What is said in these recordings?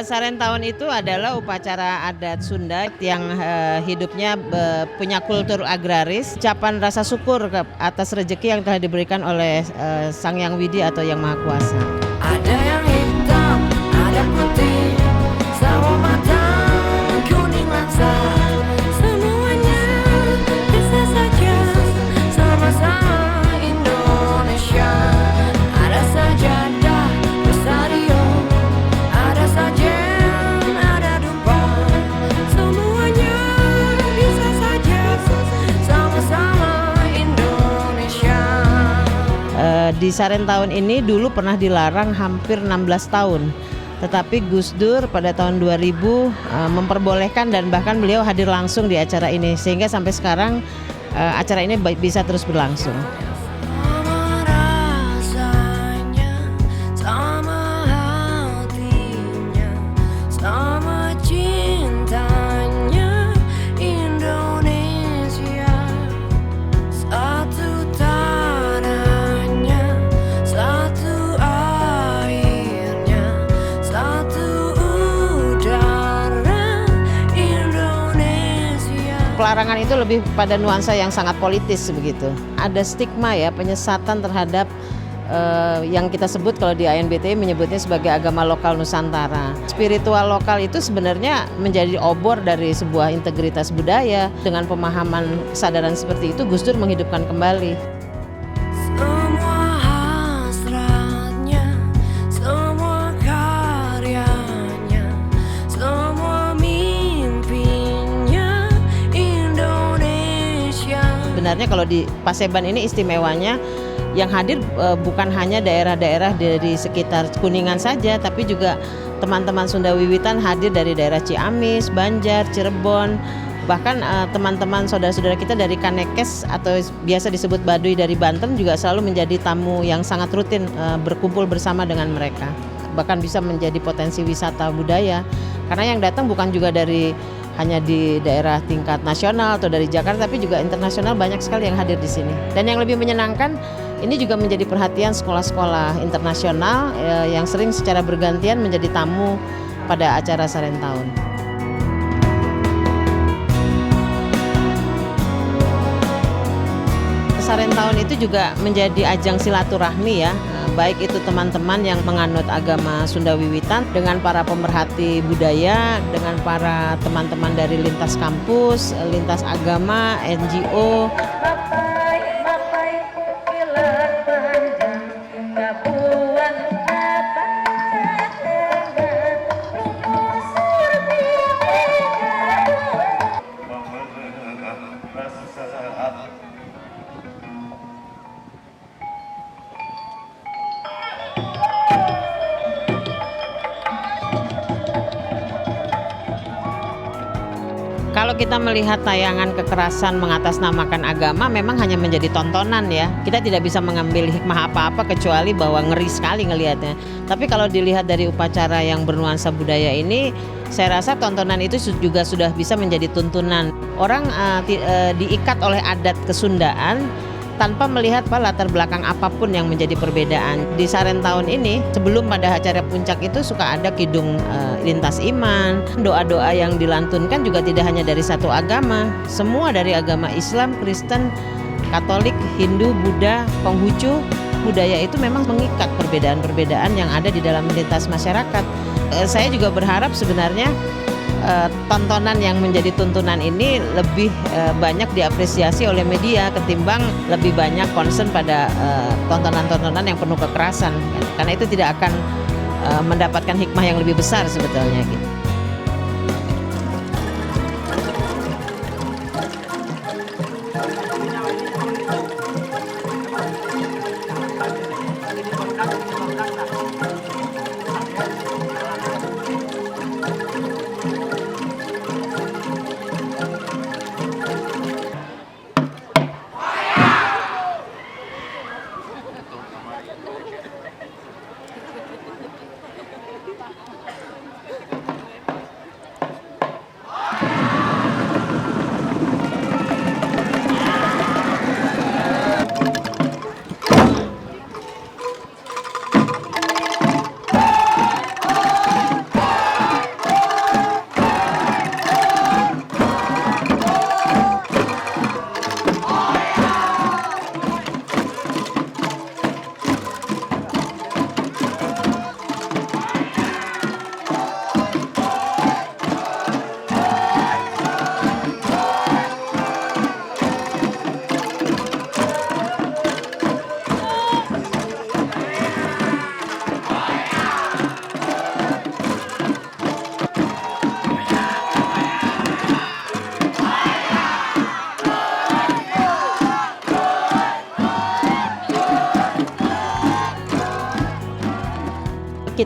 Sarentaun itu adalah upacara adat Sunda yang hidupnya punya kultur agraris, ucapan rasa syukur atas rezeki yang telah diberikan oleh Sang Yang Widi atau Yang Maha Kuasa. Ada yang hitam, ada putih, sawo matang, kuning langsa, semuanya bisa saja sama-sama Indonesia. Ada sajadah berstario, ada sajen, ada dupa, semuanya bisa saja sama-sama Indonesia. Di Sarentaun ini dulu pernah dilarang hampir 16 tahun. Tetapi Gus Dur pada tahun 2000 memperbolehkan dan bahkan beliau hadir langsung di acara ini sehingga sampai sekarang acara ini bisa terus berlangsung. Sama rasanya, sama hatinya, sama cintanya Indonesia. Satu tanahnya, satu airnya, satu udara Indonesia. Pelarangan itu lebih pada nuansa yang sangat politis begitu. Ada stigma ya, penyesatan terhadap yang kita sebut kalau di ANBT menyebutnya sebagai agama lokal Nusantara. Spiritual lokal itu sebenarnya menjadi obor dari sebuah integritas budaya. Dengan pemahaman kesadaran seperti itu, Gus Dur menghidupkan kembali. Semua hasratnya, semua karyanya, semua mimpinya Indonesia. Sebenarnya kalau di Paseban ini istimewanya yang hadir bukan hanya daerah-daerah dari sekitar Kuningan saja, tapi juga teman-teman Sunda Wiwitan hadir dari daerah Ciamis, Banjar, Cirebon, bahkan teman-teman saudara-saudara kita dari Kanekes atau biasa disebut Baduy dari Banten juga selalu menjadi tamu yang sangat rutin berkumpul bersama dengan mereka. Bahkan bisa menjadi potensi wisata budaya karena yang datang bukan juga dari hanya di daerah tingkat nasional atau dari Jakarta, tapi juga internasional banyak sekali yang hadir di sini. Dan yang lebih menyenangkan, ini juga menjadi perhatian sekolah-sekolah internasional yang sering secara bergantian menjadi tamu pada acara Sarentaun. Sarentaun itu juga menjadi ajang silaturahmi ya, baik itu teman-teman yang menganut agama Sunda Wiwitan dengan para pemerhati budaya, dengan para teman-teman dari lintas kampus, lintas agama, NGO. Kalau kita melihat tayangan kekerasan mengatasnamakan agama memang hanya menjadi tontonan ya. Kita tidak bisa mengambil hikmah apa-apa kecuali bahwa ngeri sekali ngelihatnya. Tapi kalau dilihat dari upacara yang bernuansa budaya ini, saya rasa tontonan itu juga sudah bisa menjadi tuntunan. Orang diikat oleh adat kesundaan tanpa melihat latar belakang apapun yang menjadi perbedaan. Di Sarentaun ini, sebelum pada acara puncak itu suka ada kidung lintas iman, doa-doa yang dilantunkan juga tidak hanya dari satu agama, semua dari agama Islam, Kristen, Katolik, Hindu, Buddha, Konghucu. Budaya itu memang mengikat perbedaan-perbedaan yang ada di dalam lintas masyarakat. Saya juga berharap sebenarnya tontonan yang menjadi tuntunan ini lebih banyak diapresiasi oleh media ketimbang lebih banyak concern pada tontonan-tontonan yang penuh kekerasan, karena itu tidak akan mendapatkan hikmah yang lebih besar sebetulnya gitu.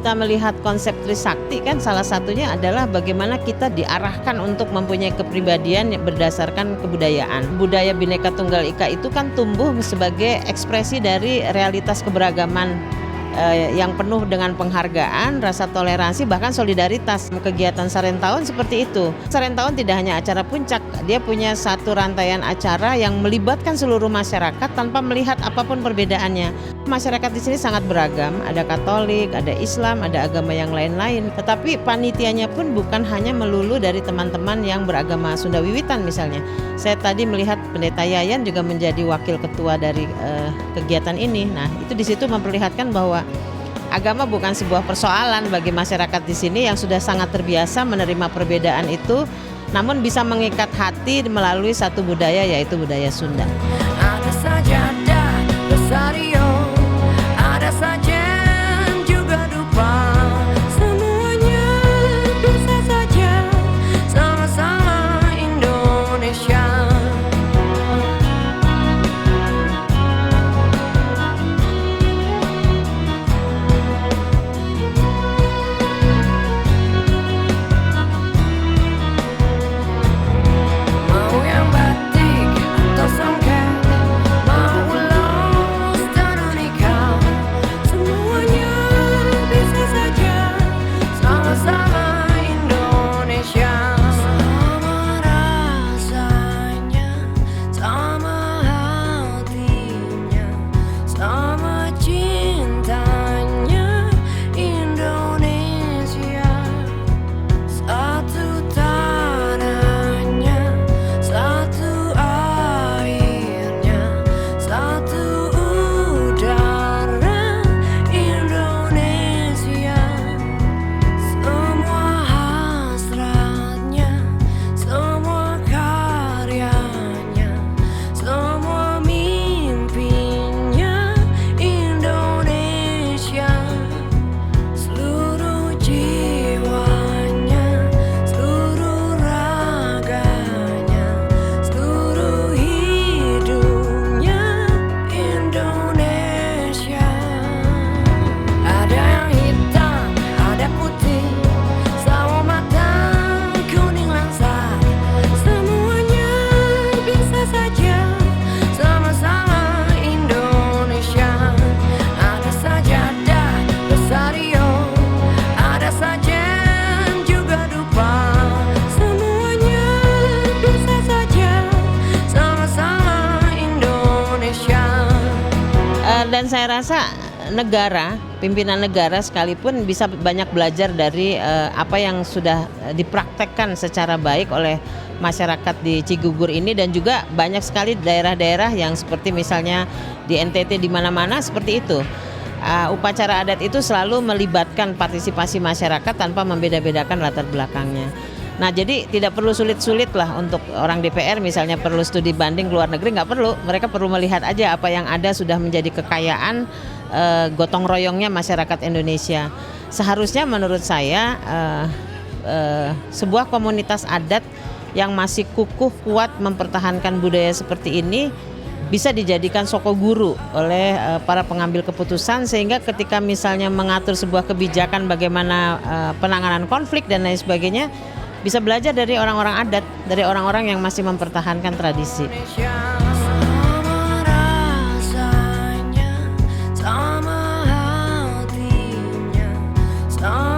kita melihat konsep Trisakti kan salah satunya adalah bagaimana kita diarahkan untuk mempunyai kepribadian yang berdasarkan kebudayaan. Budaya Bhinneka Tunggal Ika itu kan tumbuh sebagai ekspresi dari realitas keberagaman yang penuh dengan penghargaan, rasa toleransi, bahkan solidaritas. Kegiatan Sarentaun seperti itu. Sarentaun tidak hanya acara puncak, dia punya satu rantaian acara yang melibatkan seluruh masyarakat tanpa melihat apapun perbedaannya. Masyarakat di sini sangat beragam, ada Katolik, ada Islam, ada agama yang lain-lain. Tetapi panitianya pun bukan hanya melulu dari teman-teman yang beragama Sunda Wiwitan misalnya. Saya tadi melihat Pendeta Yayan juga menjadi wakil ketua dari kegiatan ini. Nah, itu di situ memperlihatkan bahwa agama bukan sebuah persoalan bagi masyarakat di sini yang sudah sangat terbiasa menerima perbedaan itu, namun bisa mengikat hati melalui satu budaya, yaitu budaya Sunda. Ada sajadah rosario, ada sajen juga dupa. Semuanya bisa saja sama-sama Indonesia. Mau yang batik atau songket, mau ulos dan unikal, semuanya bisa saja sama-sama Indonesia. Sama rasanya, sama hatinya, sama cintanya Indonesia. Satu tanahnya, satu airnya, satu udara Indonesia. Semua hasratnya, semua karyanya, semua mimpinya Indonesia. Seluruh jiwanya, seluruh raganya, seluruh hidupnya Indonesia. Ada yang hitam, ada putih, sawo matang, kuning langsat, semuanya bisa saja sama-sama Indonesia. Ada sajadah rosario, ada sajen juga dupa. Semuanya bisa saja sama-sama Indonesia. Dan saya rasa negara, pimpinan negara sekalipun bisa banyak belajar dari apa yang sudah dipraktekkan secara baik oleh masyarakat di Cigugur ini, dan juga banyak sekali daerah-daerah yang seperti misalnya di NTT di mana-mana seperti itu. Upacara adat itu selalu melibatkan partisipasi masyarakat tanpa membeda-bedakan latar belakangnya. Nah, jadi tidak perlu sulit-sulit lah untuk orang DPR misalnya perlu studi banding ke luar negeri, nggak perlu. Mereka perlu melihat aja apa yang ada sudah menjadi kekayaan gotong royongnya masyarakat Indonesia. Seharusnya menurut saya sebuah komunitas adat yang masih kukuh kuat mempertahankan budaya seperti ini bisa dijadikan soko guru oleh para pengambil keputusan, sehingga ketika misalnya mengatur sebuah kebijakan bagaimana penanganan konflik dan lain sebagainya, bisa belajar dari orang-orang adat, dari orang-orang yang masih mempertahankan tradisi. Sama rasanya, sama hatinya, sama